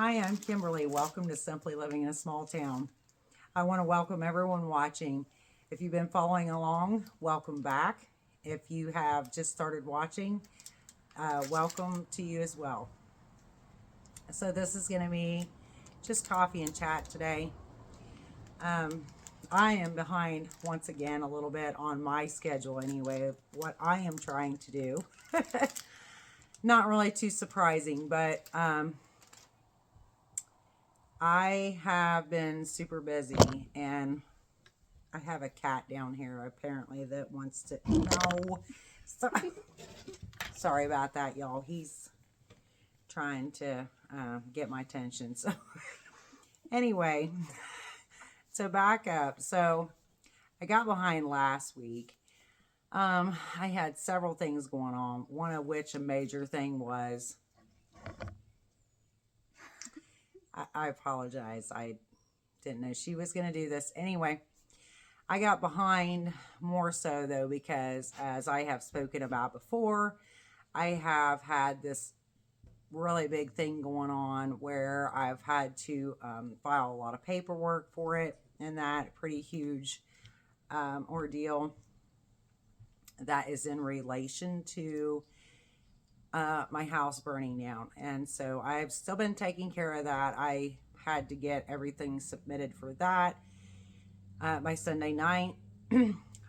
Hi, I'm Kimberly. Welcome to Simply Living in a Small Town. I want to welcome everyone watching. If you've been following along, welcome back. If you have just started watching, welcome to you as well. So this is going to be just coffee and chat today. I am behind once again a little bit on my schedule anyway of what I am trying to do. Not really too surprising, but I have been super busy, and I have a cat down here apparently that wants to, no, sorry about that, y'all. He's trying to get my attention. So anyway, so back up. So I got behind last week. I had several things going on, one of which a major thing was, I apologize. I didn't know she was going to do this. Anyway, I got behind more so though because, as I have spoken about before, I have had this really big thing going on where I've had to file a lot of paperwork for it, and that pretty huge ordeal that is in relation to my house burning down. And so I've still been taking care of that. I had to get everything submitted for that by Sunday night.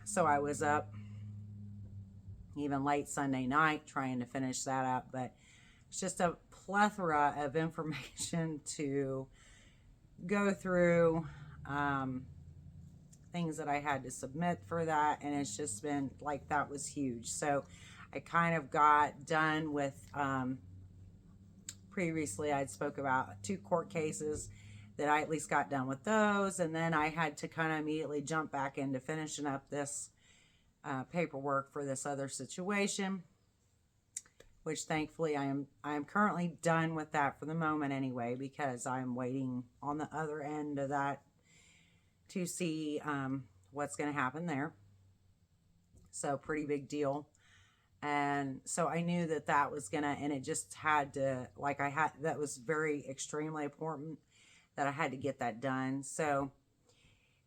So I was up even late Sunday night trying to finish that up, but it's just a plethora of information to go through, things that I had to submit for that, and it's just been like, that was huge. So I kind of got done with, previously I'd spoke about 2 court cases that I at least got done with those, and then I had to kind of immediately jump back into finishing up this paperwork for this other situation, which thankfully I am currently done with that for the moment anyway, because I'm waiting on the other end of that to see what's going to happen there. So pretty big deal. And so I knew that that was gonna, and it just had to, like, that was very extremely important that I had to get that done. So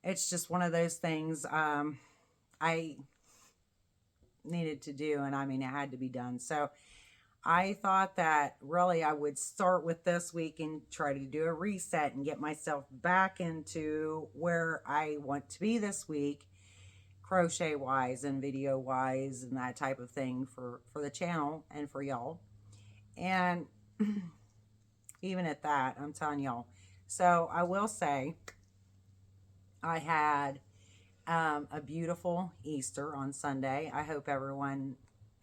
it's just one of those things I needed to do, and I mean, it had to be done. So I thought that really I would start with this week and try to do a reset and get myself back into where I want to be this week, crochet wise and video wise and that type of thing for the channel and for y'all. And even at that, I'm telling y'all. So I will say I had a beautiful Easter on Sunday. I hope everyone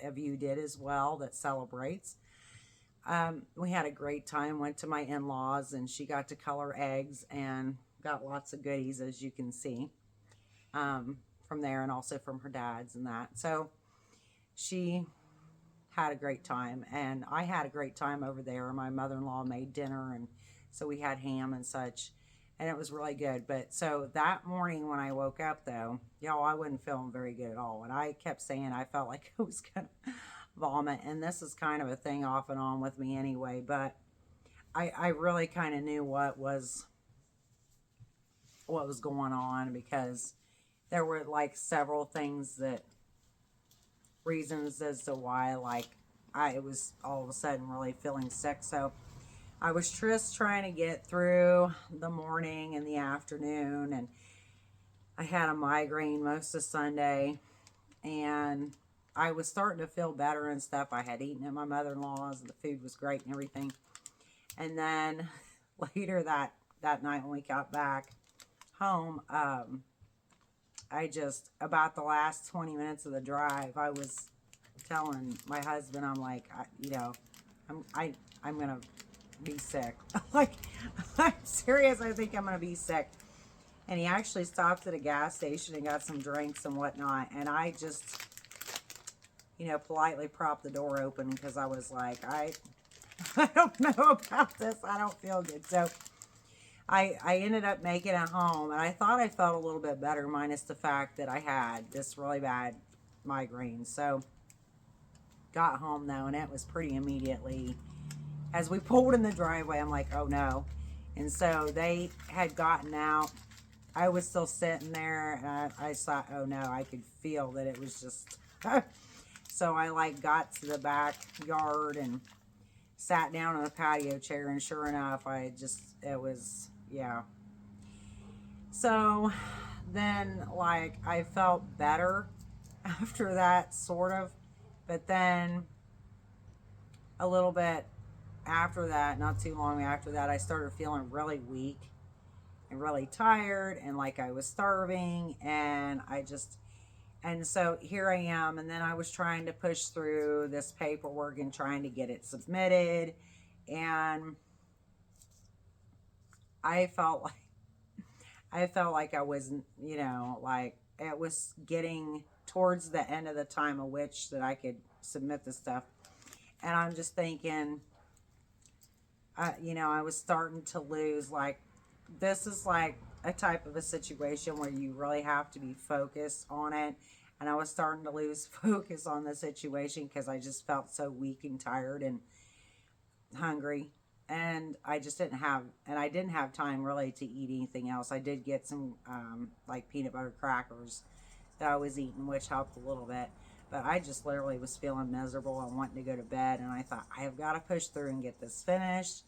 of you did as well that celebrates. We had a great time, went to my in-laws, and she got to color eggs and got lots of goodies, as you can see, from there, and also from her dad's and that. So she had a great time, and I had a great time over there. My mother-in-law made dinner, and so we had ham and such, and it was really good. But so that morning when I woke up though, y'all, I wasn't feeling very good at all, and I kept saying I felt like I was gonna vomit, and this is kind of a thing off and on with me anyway, but I really kind of knew what was going on, because there were like several things, that reasons as to why, like, I was all of a sudden really feeling sick. So I was just trying to get through the morning and the afternoon, and I had a migraine most of Sunday, and I was starting to feel better and stuff. I had eaten at my mother-in-law's, and the food was great and everything. And then later that night when we got back home, I just, about the last 20 minutes of the drive, I was telling my husband, I'm like, I'm gonna be sick. Like, I'm serious. I think I'm gonna be sick. And he actually stopped at a gas station and got some drinks and whatnot. And I just, politely propped the door open, because I was like, I don't know about this. I don't feel good. So I ended up making it home, and I thought I felt a little bit better, minus the fact that I had this really bad migraine. So got home though, and it was pretty immediately as we pulled in the driveway, I'm like, oh no. And so they had gotten out. I was still sitting there, and I thought, oh no, I could feel that it was just. So I like got to the backyard and sat down on a patio chair, and sure enough, it was, yeah. So then, like, I felt better after that, sort of. But then a little bit after that, not too long after that, I started feeling really weak and really tired and like I was starving. And so here I am. And then I was trying to push through this paperwork and trying to get it submitted. And I felt like, I wasn't, like it was getting towards the end of the time of which that I could submit the stuff. And I'm just thinking, I was starting to lose, like, this is like a type of a situation where you really have to be focused on it. And I was starting to lose focus on the situation because I just felt so weak and tired and hungry. And I didn't have time really to eat anything else. I did get some, like peanut butter crackers that I was eating, which helped a little bit. But I just literally was feeling miserable and wanting to go to bed. And I thought, I have got to push through and get this finished.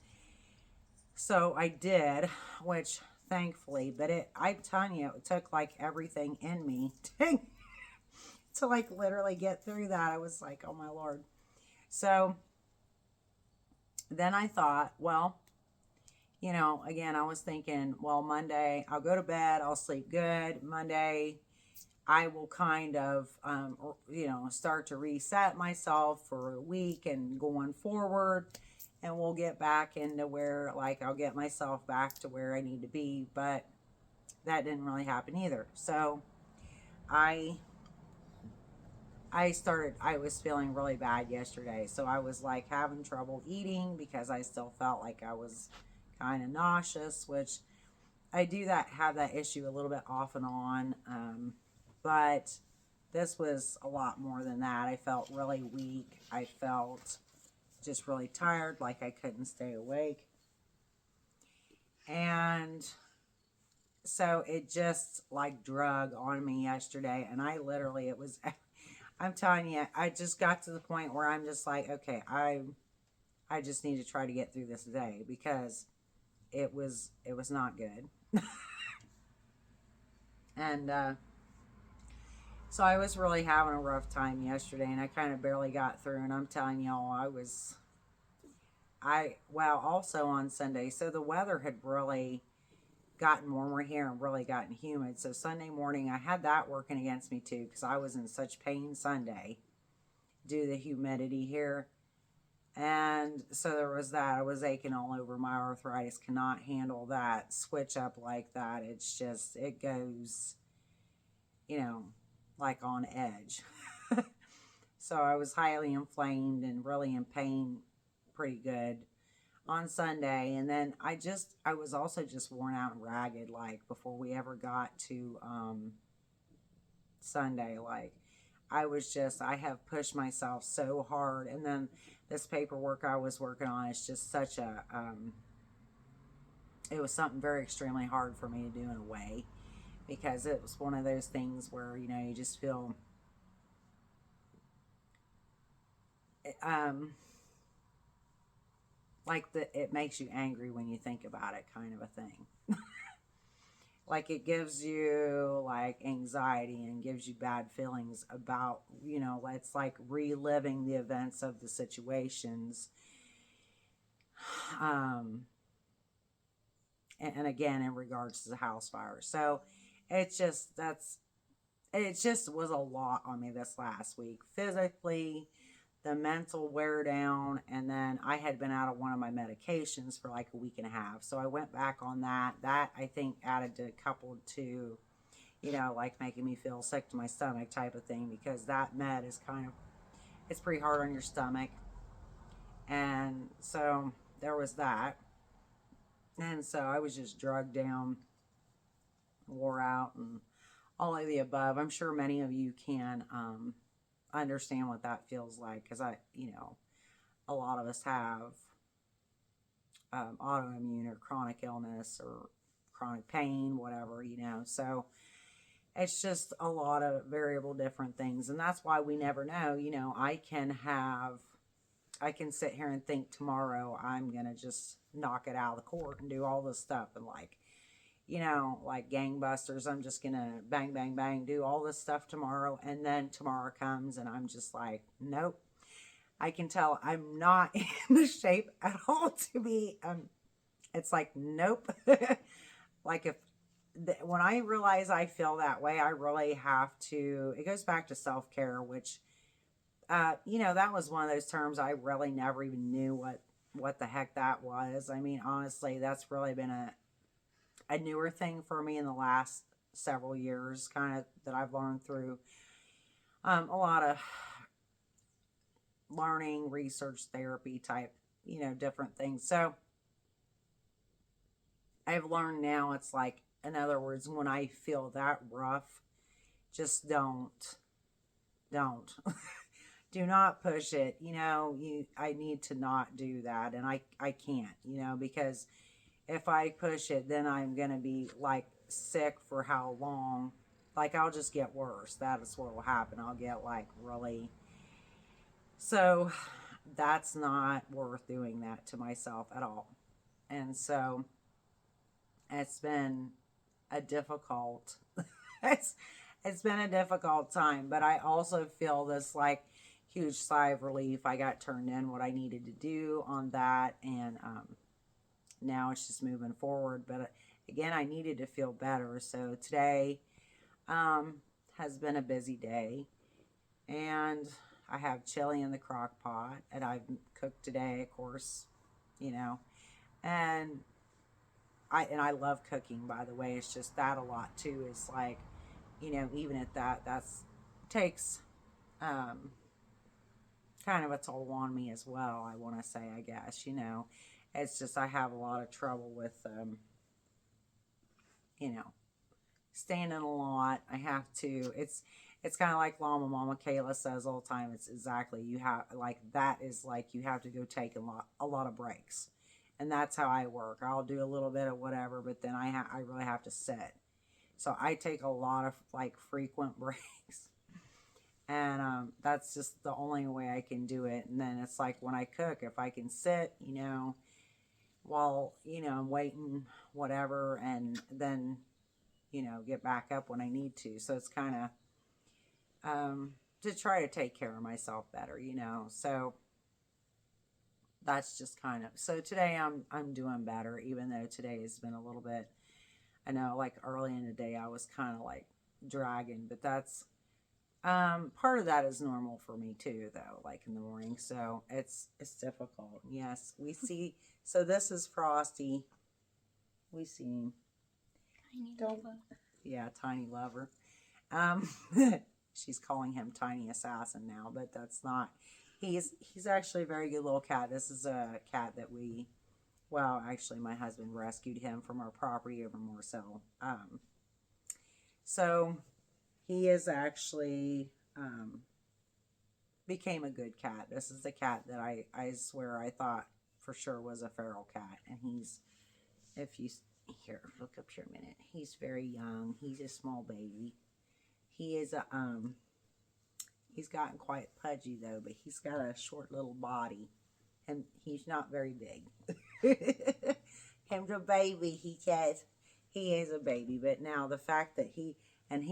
So I did, which thankfully, but I'm telling you, it took like everything in me to like literally get through that. I was like, oh my Lord. So then I thought, well, again, I was thinking, well, Monday I'll go to bed, I'll sleep good. Monday I will kind of, start to reset myself for a week and going forward. And we'll get back into where, like, I'll get myself back to where I need to be. But that didn't really happen either. So I was feeling really bad yesterday. So I was like having trouble eating because I still felt like I was kind of nauseous, which I have that issue a little bit off and on. But this was a lot more than that. I felt really weak. I felt just really tired, like I couldn't stay awake. And so it just like drug on me yesterday. And I'm telling you, I just got to the point where I'm just like, okay, I just need to try to get through this day because it was not good. And so I was really having a rough time yesterday, and I kind of barely got through. And I'm telling y'all, also on Sunday, so the weather had really gotten warmer here and really gotten humid. So Sunday morning, I had that working against me too, because I was in such pain Sunday due to the humidity here. And so there was that. I was aching all over. My arthritis cannot handle that switch up like that. It's just, it goes, like on edge. So I was highly inflamed and really in pain pretty good on Sunday. And then I was also just worn out and ragged, like before we ever got to Sunday. Like I have pushed myself so hard. And then this paperwork I was working on is just such a, it was something very extremely hard for me to do in a way, because it was one of those things where, you just feel, like it makes you angry when you think about it, kind of a thing. Like it gives you like anxiety and gives you bad feelings about, it's like reliving the events of the situations. And again, in regards to the house fire. So it just was a lot on me this last week. Physically, the mental wear down, and then I had been out of one of my medications for like a week and a half. So I went back on that. That, I think, added to coupled to, like making me feel sick to my stomach type of thing, because that med is it's pretty hard on your stomach. And so there was that. And so I was just drugged down, wore out, and all of the above. I'm sure many of you can understand what that feels like, because a lot of us have autoimmune or chronic illness or chronic pain, whatever, So it's just a lot of variable different things. And that's why we never know. I can sit here and think tomorrow I'm going to just knock it out of the court and do all this stuff. And like gangbusters, I'm just going to bang, bang, bang, do all this stuff tomorrow. And then tomorrow comes and I'm just like, nope. I can tell I'm not in the shape at all to be, it's like, nope. Like when I realize I feel that way, I really have to, it goes back to self-care, which, that was one of those terms I really never even knew what the heck that was. I mean, honestly, that's really been a newer thing for me in the last several years, kind of, that I've learned through a lot of learning, research, therapy type, different things. So I've learned now, it's like, in other words, when I feel that rough, just don't do not push it. I need to not do that. And I can't, because if I push it, then I'm going to be like sick for how long? Like I'll just get worse. That is what will happen. I'll get like really, so that's not worth doing that to myself at all. And so it's been a difficult, it's been a difficult time, but I also feel this like huge sigh of relief. I got turned in what I needed to do on that. And, now it's just moving forward. But again, I needed to feel better. So today, has been a busy day, and I have chili in the crock pot, and I've cooked today, of course, and I love cooking, by the way. It's just that a lot too. It's like, even at that's takes, kind of a toll on me as well. I want to say, I guess, it's just, I have a lot of trouble with, standing a lot. I have to, it's kind of like Mama Kayla says all the time. It's exactly, you have, like, that is like, you have to go take a lot of breaks. And that's how I work. I'll do a little bit of whatever, but then I really have to sit. So I take a lot of like frequent breaks. And that's just the only way I can do it. And then it's like when I cook, if I can sit, while, I'm waiting, whatever, and then, get back up when I need to. So it's kind of to try to take care of myself better, So that's just kind of, so today I'm doing better, even though today has been a little bit, I know, like early in the day I was kind of like dragging, but that's part of that is normal for me too, though, like in the morning. So it's difficult. Yes, we see. So this is Frosty. We see him. Tiny lover. Yeah, Tiny Lover. She's calling him Tiny Assassin now, but that's not. He's actually a very good little cat. This is a cat that actually my husband rescued him from our property over Marcel. So he is actually became a good cat. This is the cat that I swear I thought for sure was a feral cat. And he's, if you, here, look up here a minute. He's very young. He's a small baby. He is a, he's gotten quite pudgy though, but he's got a short little body. And he's not very big. Him's a baby, he says. He is a baby, but now the fact that he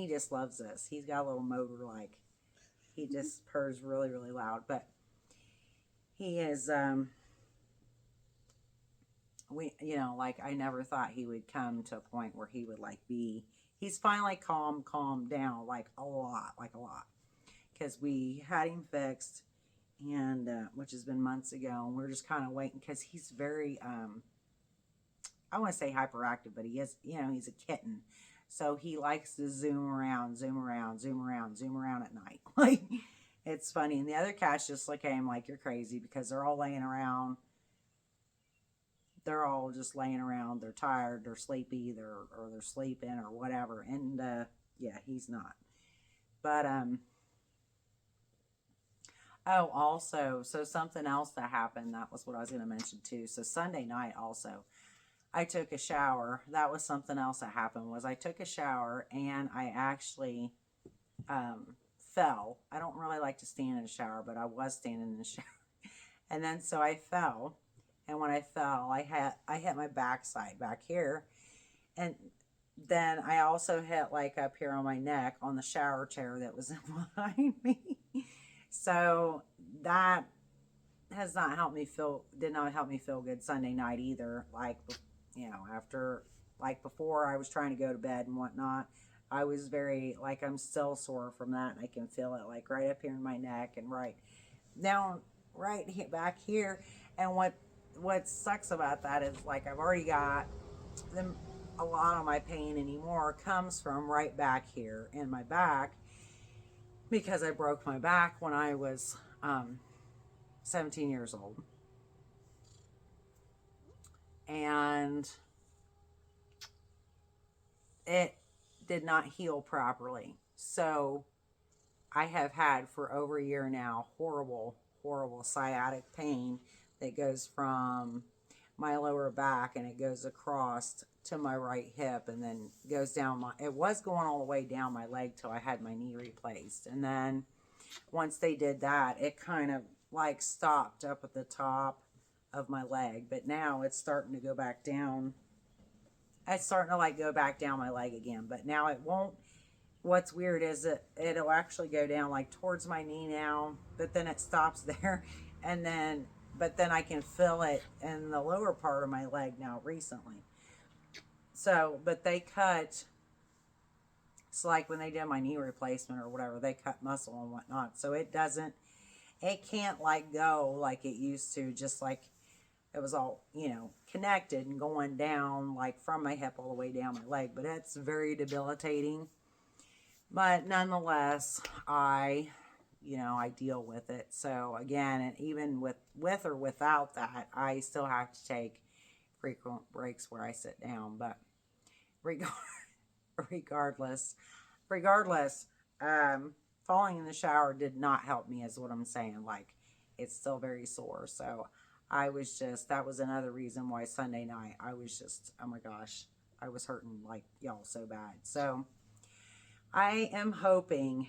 just loves us. He's got a little motor, like, he just purrs really, really loud. But he is, like, I never thought he would come to a point where he would, like, he's finally calmed down, like, a lot. Because we had him fixed, and, which has been months ago, and we're just kind of waiting, because he's very, I want to say hyperactive, but he is, he's a kitten. So he likes to zoom around at night. Like, it's funny. And the other cats just look at him like you're crazy, because they're all laying around. They're all just laying around. They're tired. They're sleepy. They're sleeping or whatever. And, yeah, he's not. But, Oh, also, so something else that happened, that was what I was going to mention too. So Sunday night also, I took a shower. That was something else that happened, was I took a shower and I actually fell. I don't really like to stand in a shower, but I was standing in the shower. And then so I fell. And when I fell, I hit my backside back here. And then I also hit like up here on my neck on the shower chair that was behind me. So that has not helped me feel, did not help me feel good Sunday night either. Like, after, like before I was trying to go to bed and whatnot, I was very, like, I'm still sore from that. And I can feel it like right up here in my neck and right down, back here. And what sucks about that is, like, I've already got them, a lot of my pain anymore comes from right back here in my back, because I broke my back when I was 17 years old. And it did not heal properly. So I have had for over a year now horrible, horrible sciatic pain that goes from my lower back and it goes across to my right hip and then goes down it was going all the way down my leg till I had my knee replaced. And then once they did that, it kind of like stopped up at the top of my leg, but now it's starting to go back down. It's starting to like go back down my leg again, but now it won't. What's weird is that it'll actually go down like towards my knee now, but then it stops there. And then, but then I can feel it in the lower part of my leg now recently. So, but they cut, it's like when they did my knee replacement or whatever, they cut muscle and whatnot. So it can't like go like it used to, just like it was all, connected and going down like from my hip all the way down my leg. But it's very debilitating. But nonetheless, I deal with it. So again, and even with or without that, I still have to take frequent breaks where I sit down. But regardless, falling in the shower did not help me, is what I'm saying. Like, it's still very sore. So that was another reason why Sunday night I was just, oh my gosh, I was hurting like y'all so bad. So I am hoping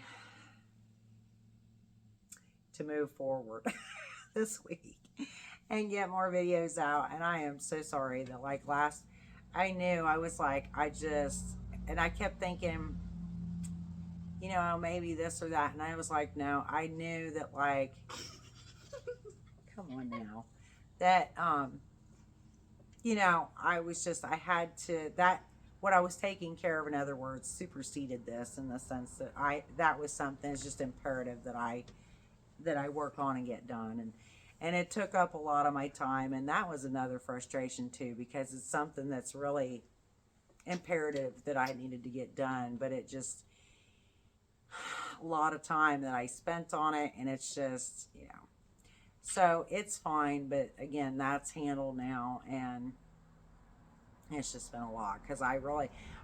to move forward this week and get more videos out. And I am so sorry that like I knew I was like, and I kept thinking, maybe this or that. And I was like, no, I knew that like, come on now, that, I had to, what I was taking care of, in other words, superseded this, in the sense that that was something, it's just imperative that I work on and get done. And it took up a lot of my time. And that was another frustration too, because it's something that's really imperative that I needed to get done, but it just, a lot of time that I spent on it, and it's just, so it's fine. But again, that's handled now, and it's just been a lot, because I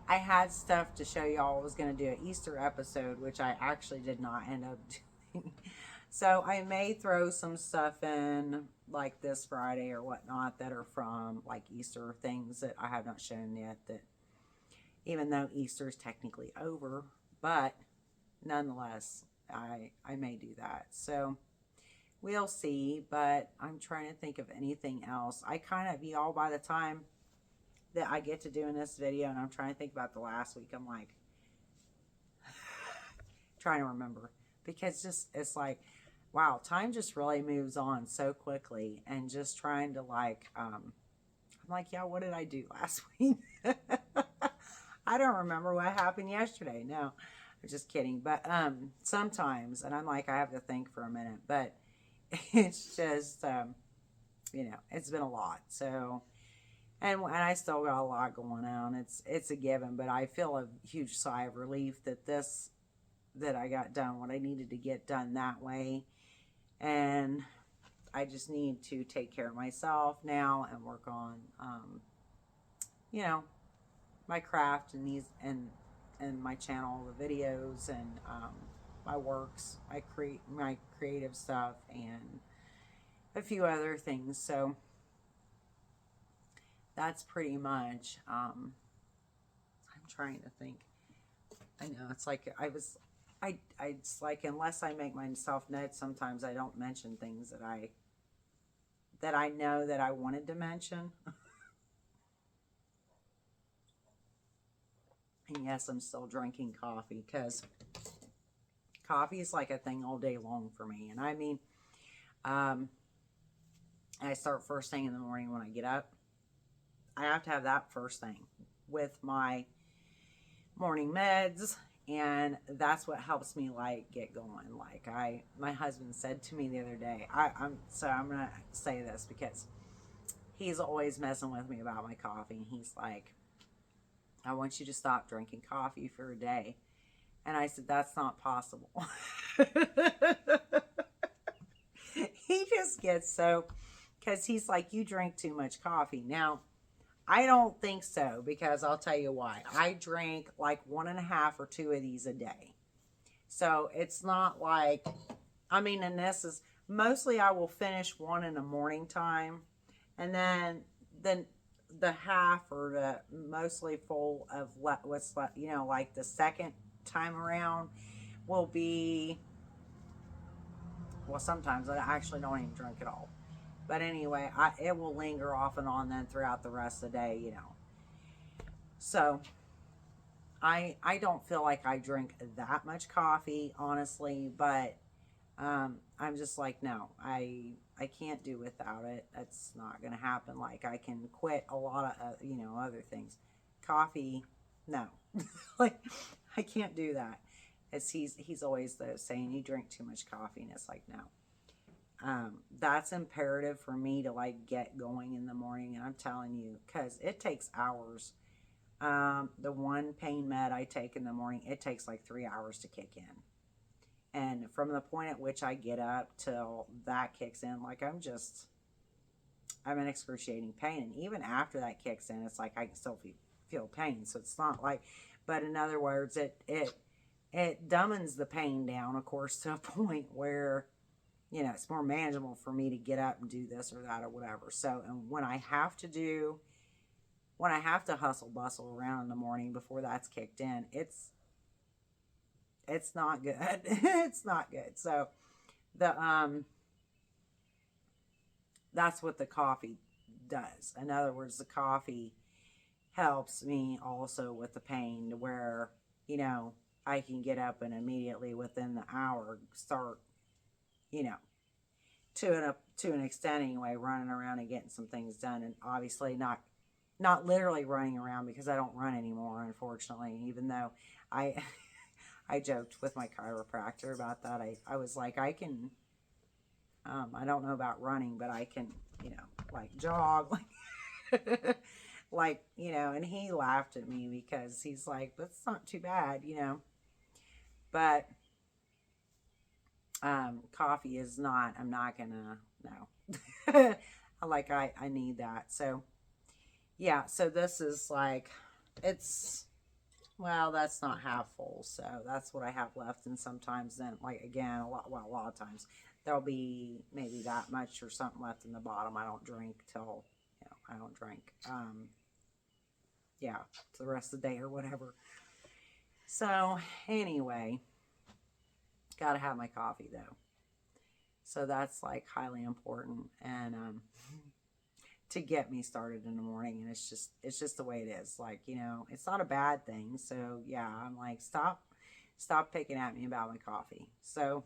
had stuff to show y'all. I was going to do an Easter episode, which I actually did not end up doing. So I may throw some stuff in like this Friday or whatnot that are from like Easter things that I have not shown yet, that even though Easter is technically over, but nonetheless, I may do that. So we'll see, but I'm trying to think of anything else. I kind of, y'all, by the time that I get to doing this video, and I'm trying to think about the last week, I'm like trying to remember, because it's like, wow, time just really moves on so quickly. And just trying to like, I'm like, yeah, what did I do last week? I don't remember what happened yesterday. No, I'm just kidding. But sometimes, and I'm like, I have to think for a minute, but it's just, it's been a lot. So, and I still got a lot going on. It's a given, but I feel a huge sigh of relief that I got done what I needed to get done that way. And I just need to take care of myself now and work on, my craft and my channel, the videos, and my works, my creative stuff, and a few other things. So that's pretty much, I'm trying to think. I know, it's like it's like, unless I make myself notes, sometimes I don't mention things that I know that I wanted to mention. And yes, I'm still drinking coffee, because coffee is like a thing all day long for me. And I mean, I start first thing in the morning when I get up. I have to have that first thing with my morning meds, and that's what helps me like get going. Like my husband said to me the other day, I'm gonna say this because he's always messing with me about my coffee, and he's like, I want you to stop drinking coffee for a day. And I said, that's not possible. He just gets so, because he's like, you drink too much coffee. Now, I don't think so, because I'll tell you why. I drink like 1.5 or 2 of these a day. So it's not like, I mean, and this is, mostly I will finish one in the morning time. And then the half or the mostly full of what's left, you know, like the second time around will be, well, sometimes I actually don't even drink at all. But anyway, it will linger off and on then throughout the rest of the day, you know. So I don't feel like I drink that much coffee, honestly, but I'm just like, no, I can't do without it. That's not going to happen. Like, I can quit a lot of, you know, other things. Coffee, no. Like, I can't do that. As he's always though saying, you drink too much coffee, and it's like, no. That's imperative for me to like get going in the morning, and I'm telling you, because it takes hours. The one pain med I take in the morning, it takes like 3 hours to kick in. And from the point at which I get up till that kicks in, like I'm in excruciating pain. And even after that kicks in, it's like I can still feel pain. So it's not like, but in other words, it dumbens the pain down, of course, to a point where, you know, it's more manageable for me to get up and do this or that or whatever. So, and when I have to hustle bustle around in the morning before that's kicked in, it's not good. It's not good. So that's what the coffee does. In other words, the coffee helps me also with the pain, to where, you know, I can get up and immediately within the hour start, you know, to an extent anyway, running around and getting some things done. And obviously not literally running around, because I don't run anymore, unfortunately, even though I joked with my chiropractor about that. I was like, I can, I don't know about running, but I can, you know, like jog, like, like, you know, and he laughed at me, because he's like, that's not too bad, you know, but, coffee is not, I'm not gonna, no, like, I need that. So, yeah, so this is like, well, that's not half full, so that's what I have left. And sometimes then, like, again, a lot of times there'll be maybe that much or something left in the bottom. I don't drink till, you know, I don't drink, yeah, to the rest of the day or whatever. So anyway, gotta have my coffee though. So that's like highly important, and to get me started in the morning. And it's just the way it is. Like, you know, it's not a bad thing. So yeah, I'm like, stop picking at me about my coffee. So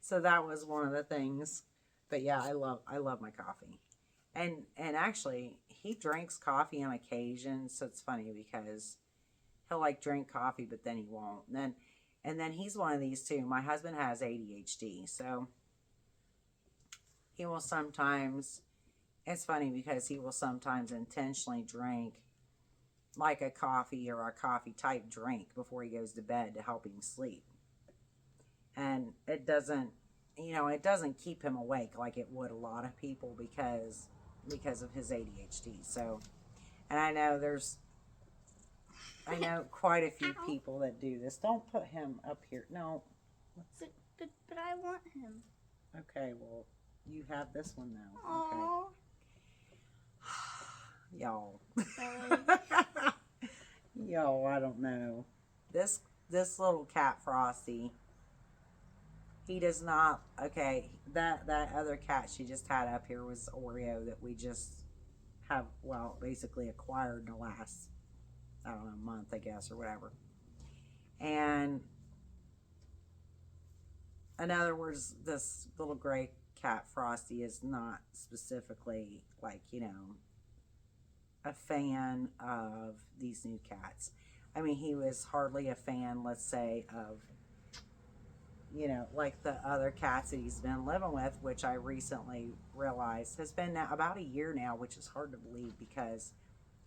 so that was one of the things. But yeah, I love my coffee. And actually, he drinks coffee on occasion. So it's funny, because he'll like drink coffee, but then he won't. And then he's one of these too. My husband has ADHD, so he will sometimes, it's funny, because he will sometimes intentionally drink like a coffee or a coffee type drink before he goes to bed to help him sleep. And it doesn't, you know, it doesn't keep him awake like it would a lot of people, because of his ADHD. So, and I know there's I know quite a few people that do this. Don't put him up here. No. But I want him. Okay, well, you have this one now. Aww. Okay. Y'all. Sorry. Yo, I don't know. This little cat Frosty, he does not. Okay, that other cat she just had up here was Oreo that we just have, well, basically acquired in the last, I don't know, month, I guess, or whatever. And in other words, this little gray cat Frosty is not specifically like, you know, a fan of these new cats. I mean, he was hardly a fan, let's say, of, you know, like the other cats that he's been living with, which I recently realized has been now about a year now, which is hard to believe because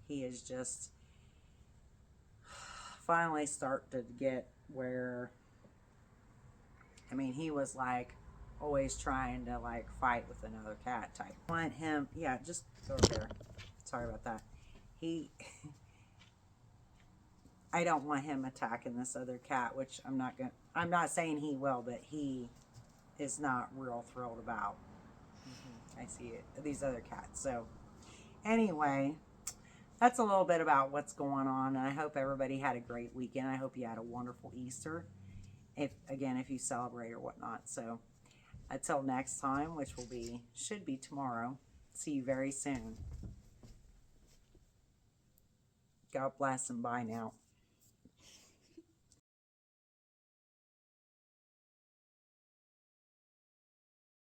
he is just finally start to get where, I mean, he was like always trying to like fight with another cat type. I want him, yeah, just go over there. Sorry about that. I don't want him attacking this other cat, which I'm not saying he will, but he is not real thrilled about. I see it, these other cats. So anyway, that's a little bit about what's going on. And I hope everybody had a great weekend. I hope you had a wonderful Easter. If you celebrate or whatnot. So until next time, which should be tomorrow. See you very soon. God bless and bye now.